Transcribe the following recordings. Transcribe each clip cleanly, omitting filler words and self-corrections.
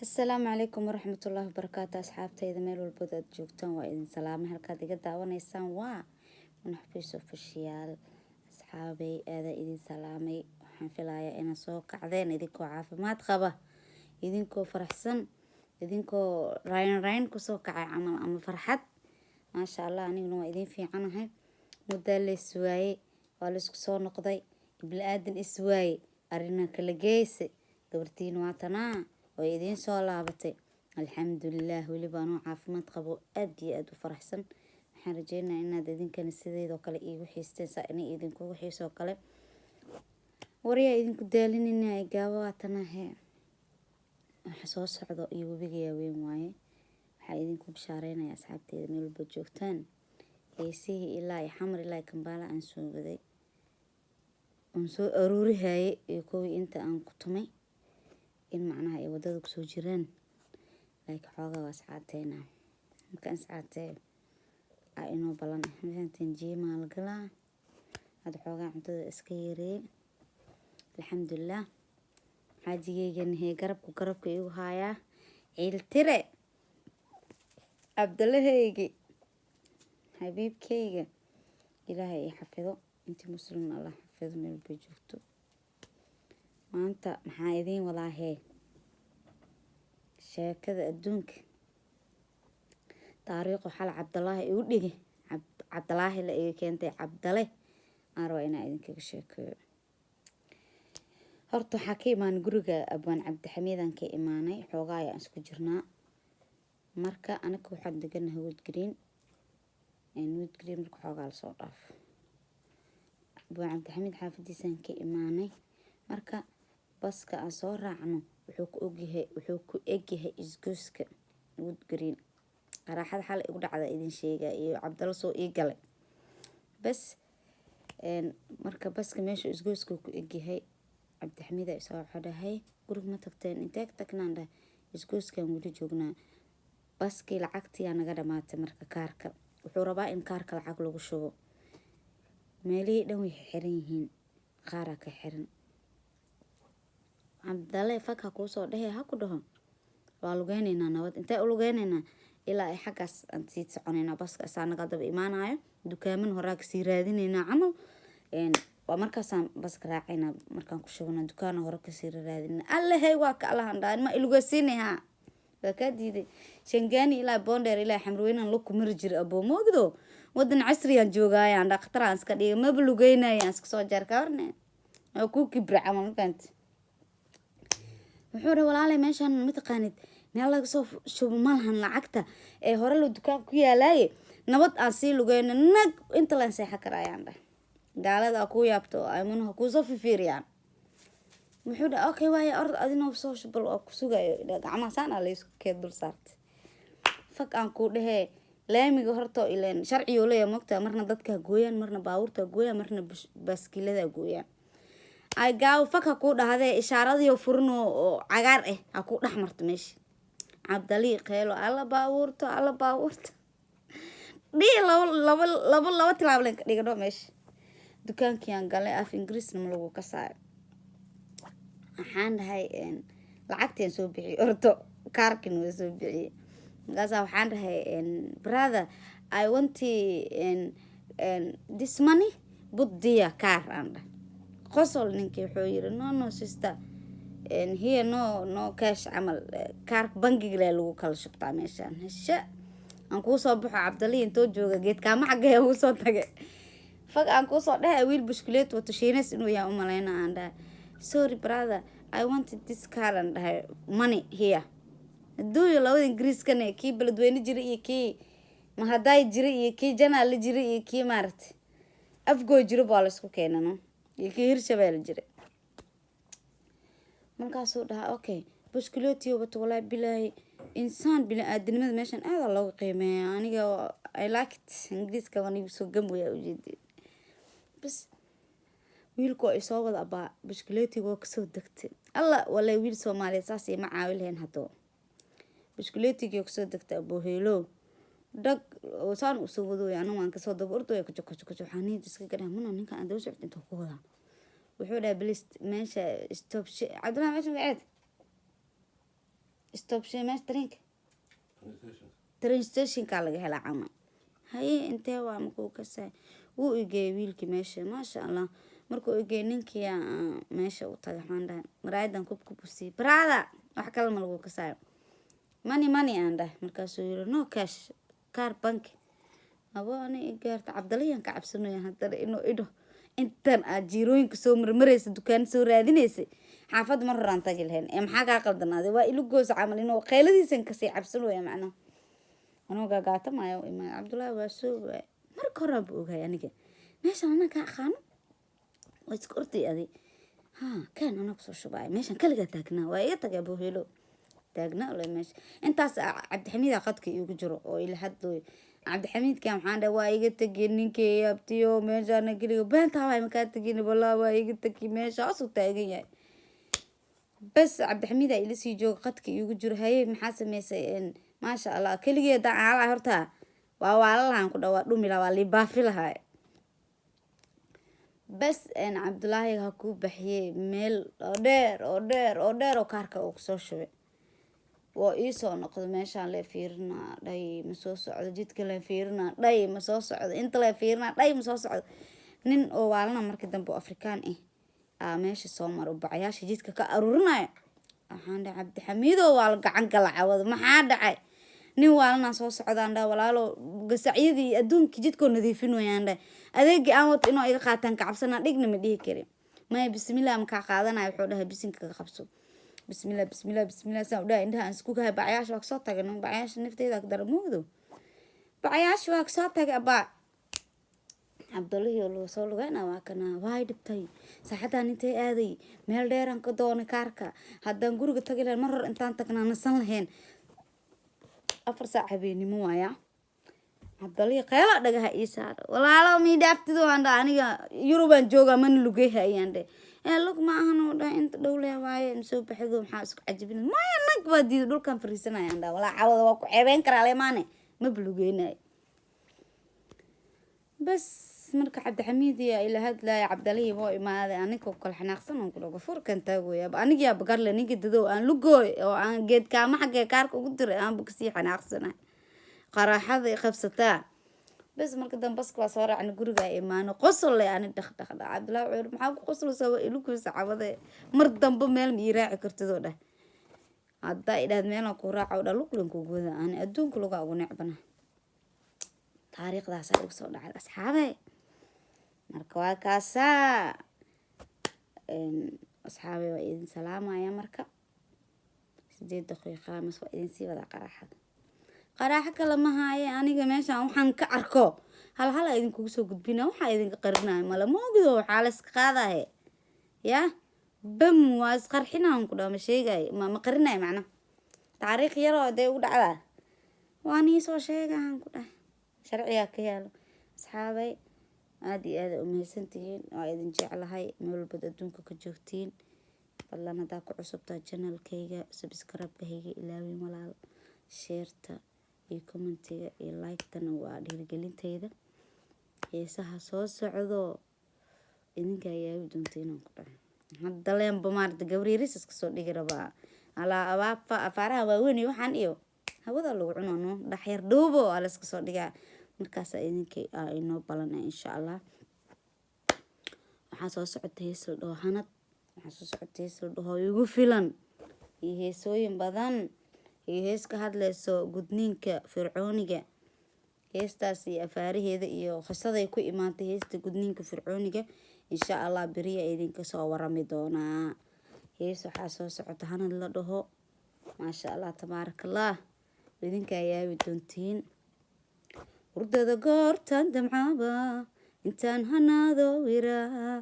السلام عليكم ورحمة الله وبركاته أصحابتي إذا ميلوا البودات جوجتان وإذن سلام هالكا ديقا داوانيسان ونحفيسو في الشيال أصحابي هذا إذن سلامي وحن فيلايا إنا سو كعدين إذنكو عافمات قبا إذنكو فرحسن إذنكو راين كسو كعي عمل أما فرحت ما شاء الله أنيقنو إذن في عنها مدى اللي سواي والسكو سو نقضي بالآدن إسواي أرينا كالجيسي دورتين واتنا وإذين soo laabatay alxamdulillaah weli baan u caafimaad qabo aad iyo aad u faraxsan waxaan rajeynayaa inaad idinkana sideedoo kale iigu xiisteen saa inay idinkugu xiisoo kale wariyaa idinku daalinayna ay gaabo waatanahe waxa soo socdo iyo webiga weyn waaye waxaa idinku bishaareynaya asxaabteeda meel walba joogtaan heesihii ilaa xamar ilaa Kampala aan soo waday aan soo aruurihayay iyo kuwii inta aan ku tumay in macnaha ay wadada ku soo jiraan like xoogaa waa saacadeyna markaan saacadey inoo balan meeshaan jiima la galaa hada xoogaa cuntada iska yareey alxamdulillaah xaajigeygan hee garabka igu haayaa ciil tire abdalaheygi xabiibkeyga ilaahay xafido intii muslim Allah xafido meel bay joogto maanta maxaa idin walaahe sheekada adduunka taariikh xal Cabdalaahi igu dhigi Cabdalaahi la iga keentay Cabdale arwa inaa idinkaga sheekeeyo horta waxaa ka imaan guriga abaan Cabdixamiidan ka imaanay xoogaa ayaan isku jirnaa marka anaga waxaan deganahay Wood Green marka xoogaa la soo dhaaf abaan Cabdixamiid xaafadiisaan ka imaanay marka baska aan soo raacno wuxuu ku egyahay isgooska Wood Green qaraxada xal igu dhacda idin sheegay iyo Cabdalla soo ii galay bas marka baska meesha isgooska ku egyahay Cabdixamiid ay soo xadahay guriga ma tagteen intee tagnaan dhahay isgooskan wali joognaa baskii lacagtii naga dhamaatay marka kaarka wuxuu rabaa in kaarka lacag lagu shubo meelii dhan way xiran yihiin qaara ka xiran Cabdalle faka ku soo dhahay ha ku dhaho waa lugeynayna nabad intee u lugeynayna ilaa ay xagaas aan sii soconayna baska saanaga daba imaanayo dukaaman horaa ka sii raadinayna camal waa markaasaan baska raacayna markaan ku shubana dukaan hore ka sii raadinayna allahay waa ka allahan dhaan ma ilugeysiinayha waa ka diiday Shangaani ilaa Boonder ilaa Xamrweynan loo ku mari jir abo moogdo wadan casriyaan joogayaan dhaqtaraan iska dhigay ma lugeynayaan iska soo jar ka warne oo ku kibra camal markaanti wuxuu walaalay meeshan ma taqaanid meel laga soo shubo malahan lacagta ee hore loo dukaan ku yaalay nabad aan sii lugeyna nag inta la seexa karayaan gaalada ku yaabto aymunaha ku soo fiiriyaan wuxuu dhahay okay waaya ord adina soo shubal oo ku sugayo gacmaha saan la isku keed dul saartay fak aan ku dhahay laamiga horto ileen sharciyo leeyahay mogta marna dadka gooyaan marna baabuurta gooyaan marna baskilada gooyaan ay gaaw faka ku dhahday ishaaradiyo furno oo cagaar ha ku dhaxmarto meesha Cabdali qeelo alla baabuurto dhii laba tilaab leen ka dhigno meesha dukaankii aan galay af Ingiriisna ma lagu kasaayo waxaan dhahay lacagtii soo bixiyay orto kaarkin way soo bixiyay gaasa waxaan dhahay brother I want this money but dia car and qosol ninkii wuxuu yiri no sister here no cash amal kaar bangiga lagu kala shubtaa meeshan hasha aan ku soo baxo Cabdali intoo jooga geedka ma xagee uu soo tagay fag aan ku soo dhahay wiil bushkuleet wato shiinas inuu yaa u maleynaa aan dhahay sorry brother I wanted this car and money here do you labada Ingiriiskan kii beledweyne jiray iyo kii ma haday jiray iyo kii janaal jiray iyo kii maartay afgoo jiray baa la isku keenano iyo kii Hirshabelle jiray markaasuu dhahay okay bushkuleetiyo wato walaa bilaahi insaan bila aadnimada meeshan aad looga qiimeeyaa aniga I like it Ingiriiska waan igu soo gamwaya u jeedin bas wiilku ay soo wada aba bushkuleetiga ka soo degtay alla walaa wiil Soomaaliyeed saas ma caawin lahayn hado bushkuleetiga ka soo degtay abo heelo dag oo saan u soo wado yaanu waan ka soo dab ordo ay ku waxaan iska garaa mana ninka aan daba socdo inta ku wada wuxuu dhahay please meesha stop Cabdalla meesha stop شيء ماش train station كان لقى هلا عمل هاي انت وامكو كسا wuu igey wiilkii meesha maasha allah markuu igey ninkii meesha u tagay waxaan dhahay maraayadan kubkub u sii brada wax kale ma lagu kasaayo money aan dhahay markaasuu yiri no cash car bank abo ani igaarta cabdaliyan ka cabsanayo haddana inuu idho intan aad jiirooyinka soo marmaraysa dukaan soo raadinaysa xaafad mar horaan tagi lahayn ee maxaa kaa qaldanaaday waa ilu goos camal inuu qeyladiisan kasii cabsanayo macnaha anuu gaagaata maayo imaan cabdullaahi waa soo marka horaan buu ogahay aniga meeshan anaa kaa aqaano waa iska orday adi kaan anaa kusoo shubaay meeshan kaligaa taagnaa waa iga tagay buuhelo taagnaa ole meesha intaas cabdixamiid qadka iigu jiro oo ila hadlooy cabdixamiidkan waxaan dhahay waa iga tagi ninkii abtiyo meeshaana keliga beentaa waay makaa tagin walaa waa iga tagi meeshaasuu taagan yahay bas cabdixamiid aa ila sii jooga qadka iigu jiro haye maxaa sameysay maasha allah keligeeda caalaa horta waa waalalahan ku dhawaa dhumi lahaa waa libaafi lahaa bas cabdullaahi ha kuu baxiyey meel oo kaarka uu kusoo shubay waa iisoo noqdo meeshaan lee fiirinaa dhay ma soo socdo jidka lee fiirinaa dhay ma soo socdo inta lee fiirinaa dhay ma soo socdo nin oo waalana markii dambe oo afrikaan ah meesha soo maro bacayaasha jidka ka aruurinayo waxaan dhahay cabdixamiidow waa la gacan gala cawada maxaa dhacay nin waalana soo socdaan dhaa walaalo gasacyadii adduunkii jidkoo nadiifin wayaan dhahay adeegii aan wato inuu iga qaataan ka cabsanaa dhigna ma dhihi karin maya bismillah makaa qaadanayo wuxuu dhahay bisinka ka qabso bismillah saan u dhahay indhaha aan isku kahay bacayaasha waa kasoo tagay bacayaasha nafteeda dara moodo bacayaasha waa kasoo tagay abaa cabdullahii oo soo lugayna waa kana waay dhibtay saaxadaan intay aaday meel dheeraan ka doonay kaarka haddaan guriga tagi lahayn mar hor intaan tagnaa nasan lahayn 4 saac habeenimo waaya cabdullahii qeelo dhagaha ii saar walaalo mii dhaaftid waan dhaa aniga yurubaan joogaa mana lugeeha ayaan dhe lug ma ahan oo dhaa inta dhowle waaye masoo baxido maxaa isku cajibin maya nag baa diido dhulkan fariisanayaan dhaa walaa cawada waa ku ceebeyn karaa leemaane maba lugeynayo bas marka cabdixamiid iyo ila hadlaaya cabdalihii boo imaaday aniga kala xanaaqsan oo kula furkan taagoya aniga bagarle ninka dadow aan lugooy oo aan geed kaama xagee kaarka ugu diray aan bukasii xanaaqsanay qaraxada qabsataa bas marka dambaska waa soo raacna guriga imaano qosol leh aan dhaqdhaq cabdullaahi wuxuu maxaa ku qoslaysaa waa ilukuisa cabade mar dambe meel ma ii raaci kartidoo dhah haddaa idhaad meelaan ku raaca oo dha luglan ku gooda aan adduunka luga ugu necbana taariikhdaas ay soo dhacay asxaabe marka waa kaasaa asxaabe waa idin salaamaya marka 8 daqiiqo mas waa idin sii wada qaraxa kale ma haaye aniga meeshaan waxaan ka arko hal idin kugu soo gudbina waxa idin qarinaay mala moogido waxa la iska qaadahay ya bam waa isqarxinaan ku dhaama sheegay ma qarinaay macna taariikh yar oo day u dhacdaa waan ii soo sheegaan ku dhahay sharciga ka yaalo asxaabay aad iyo aad u mahadsantihiin waa idin jeclahay meel walba adduunka ka joogtiin fadlan hadaa ku cusubtaa channelkayga subscribe-kayga ilaawin walaal sheerta iyo commentiga iyo like-tana waa dhiirigelintayda heesaha soo socdo idinka ayaa doonta inaan ku dhahay hadda leenba maarta gabariiris iska soo dhigi rabaa alaa abaabfa afaaraha waaweyn iyo waxaan iyo hawada lagu cuno dhaxyar dhoobo ala iska soo dhigaa markaas idinka inoo balana insha allah waxaa soo socotay hees la dhaho hanad waxaa soo socotay hees la dhaho igu filan iyo heesooyin badan iyo hees ka hadlayso gudniinka fircooniga heestaas iyo afaaraheeda iyo qisaday ku imaantay heesta gudniinka fircooniga insha allah beriya idinka soo warami doonaa hees waxaa soo socota hanad la dhaho maasha allah tabaarakallah idinka ayaabi doontiin hurdada goortan damcaaba intaan hanaado wiraa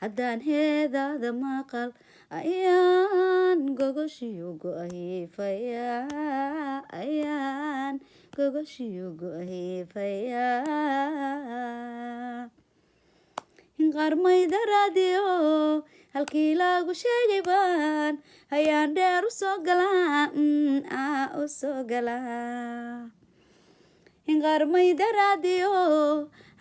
haddaan heedaada maqal ayaan gogoshiyo go-ahifaya ayaan gogoshiyo go-ahifaya hinqarmayda raadiyo halkii lagu sheegay baan hayaan dheer u soo galaa u soo galaa hinqarmayda raadiyo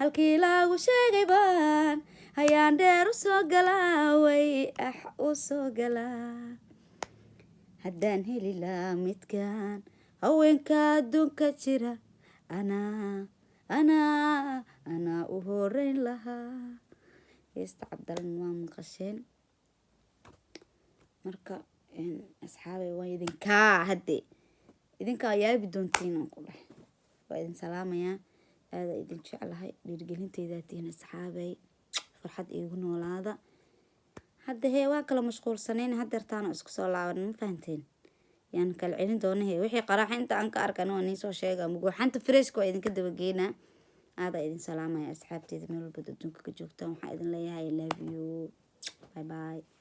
halkii lagu sheegay baan hayaan dheer u soo galaa way u soo galaa haddaan heli lahaa midkaan haweenka adduunka jira anaa u horeyn lahaa. heesta cabdalan waa maqasheen. marka asxaabay waa idinkaa yaabi doontiin aan ku dhahay. waa idin salaamayaa, aada idin jeclahay, dhiirgelinteydaa tihiin asxaabay, farxad iigu noolaada. hadda waa kala mashquulsanayn, hadeertaana isku soo laaban, ma fahanteen? yaan kala celin doona wixii qaraaxa inta aan ka arkan waa niisoo sheega muguuxanta freshka waa idinka dabageynaa. aada idin salaamaya asxaabteeda meel walba adduunka ka joogtaan. waxaa idin leeyahay I love you, bye bye.